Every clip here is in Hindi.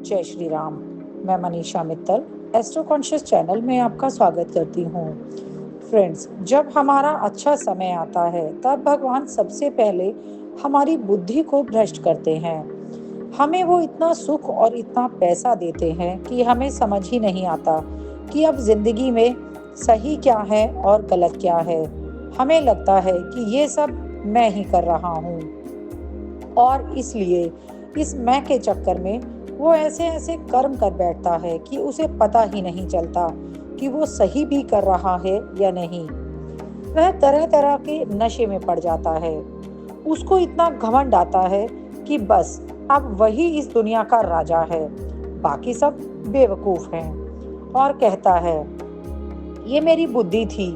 जय श्री राम। मैं Manisha Mittal astro conscious channel में आपका स्वागत करती हूँ। फ्रेंड्स, जब हमारा अच्छा समय आता है तब भगवान सबसे पहले हमारी बुद्धि को भ्रष्ट करते हैं। हमें वो इतना सुख और इतना पैसा देते हैं कि हमें समझ ही नहीं आता कि अब जिंदगी में सही क्या है और गलत क्या है। हमें लगता है कि ये सब मैं ही कर रहा हूँ और इसलिए इस मैं के चक्कर में वो ऐसे ऐसे कर्म कर बैठता है कि उसे पता ही नहीं चलता कि वो सही भी कर रहा है या नहीं। वह तरह तरह के नशे में पड़ जाता है। उसको इतना घमंड आता है कि बस अब वही इस दुनिया का राजा है, बाकी सब बेवकूफ हैं। और कहता है, ये मेरी बुद्धि थी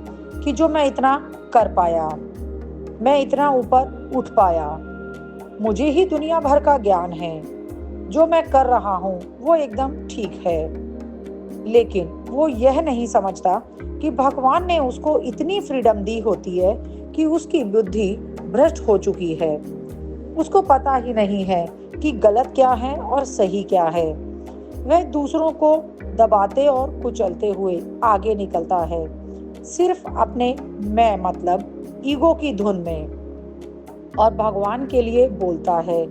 कि जो मैं इतना कर पाया, मैं इतना ऊपर उठ पाया, मुझे ही दुनिया भर का ज्ञान है, जो मैं कर रहा हूँ वो एकदम ठीक है। लेकिन वो यह नहीं समझता कि भगवान ने उसको इतनी फ्रीडम दी होती है कि उसकी बुद्धि भ्रष्ट हो चुकी है। उसको पता ही नहीं है कि गलत क्या है और सही क्या है। वह दूसरों को दबाते और कुचलते हुए आगे निकलता है, सिर्फ अपने मैं मतलब ईगो की धुन में। और भगवान के लिए बोलता है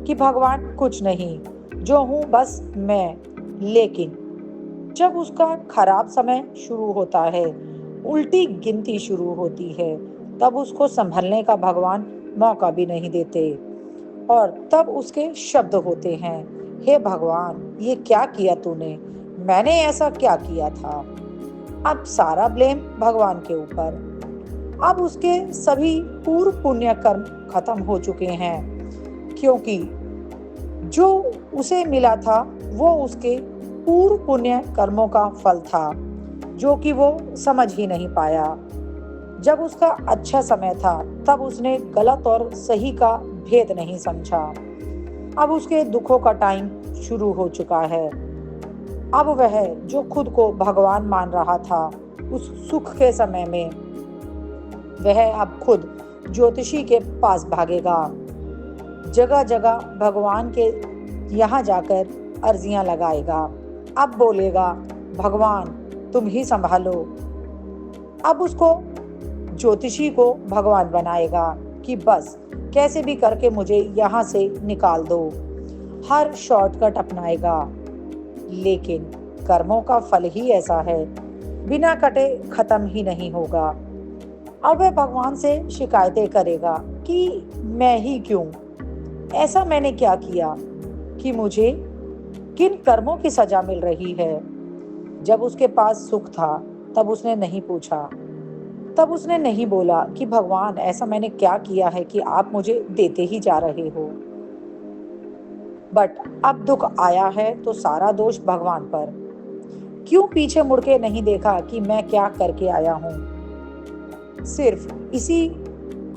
कि भगवान कुछ नहीं, जो हूँ बस मैं। लेकिन जब उसका खराब समय शुरू होता है, उल्टी गिनती शुरू होती है, तब उसको संभलने का भगवान मौका भी नहीं देते। और तब उसके शब्द होते हैं, हे भगवान, ये क्या किया तूने? मैंने ऐसा क्या किया था? अब सारा ब्लेम भगवान के ऊपर। अब उसके सभी पूर्व पुण्य कर्म खत्म हो चुके हैं, क्योंकि जो उसे मिला था वो उसके पूर्व पुण्य कर्मों का फल था, जो कि वो समझ ही नहीं पाया। जब उसका अच्छा समय था तब उसने गलत और सही का भेद नहीं समझा। अब उसके दुखों का टाइम शुरू हो चुका है। अब वह जो खुद को भगवान मान रहा था उस सुख के समय में, वह अब खुद ज्योतिषी के पास भागेगा। जगह जगह भगवान के यहाँ जाकर अर्जियां लगाएगा। अब बोलेगा, भगवान तुम ही संभालो। अब उसको ज्योतिषी को भगवान बनाएगा कि बस कैसे भी करके मुझे यहाँ से निकाल दो। हर शॉर्टकट अपनाएगा। लेकिन कर्मों का फल ही ऐसा है, बिना कटे खत्म ही नहीं होगा। अब वह भगवान से शिकायतें करेगा कि मैं ही क्यों, ऐसा मैंने क्या किया कि मुझे किन कर्मों की सजा मिल रही है। जब उसके पास सुख था तब उसने नहीं पूछा, तब उसने नहीं बोला कि भगवान ऐसा मैंने क्या किया है कि आप मुझे देते ही जा रहे हो। बट अब दुख आया है तो सारा दोष भगवान पर। क्यों पीछे मुड़ के नहीं देखा कि मैं क्या करके आया हूँ? सिर्फ इसी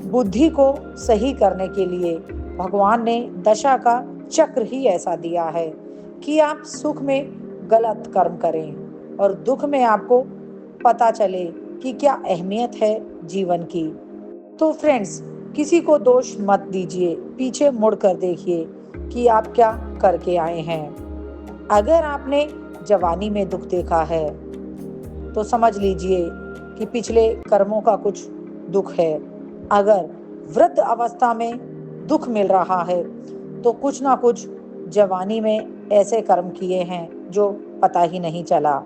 बुद्धि को सही करने के लिए भगवान ने दशा का चक्र ही ऐसा दिया है कि आप सुख में गलत कर्म करें और दुख में आपको पता चले कि क्या अहमियत है जीवन की। तो फ्रेंड्स, किसी को दोष मत दीजिए, पीछे मुड़ कर देखिए कि आप क्या करके आए हैं। अगर आपने जवानी में दुख देखा है तो समझ लीजिए कि पिछले कर्मों का कुछ दुख है। अगर वृद्ध अवस्था में दुख मिल रहा है तो कुछ ना कुछ जवानी में ऐसे कर्म किए हैं जो पता ही नहीं चला।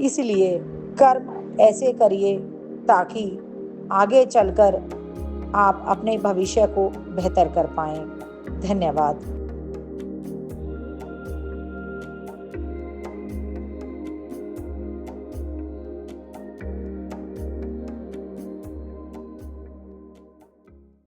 इसलिए कर्म ऐसे करिए ताकि आगे चलकर आप अपने भविष्य को बेहतर कर पाएं। धन्यवाद।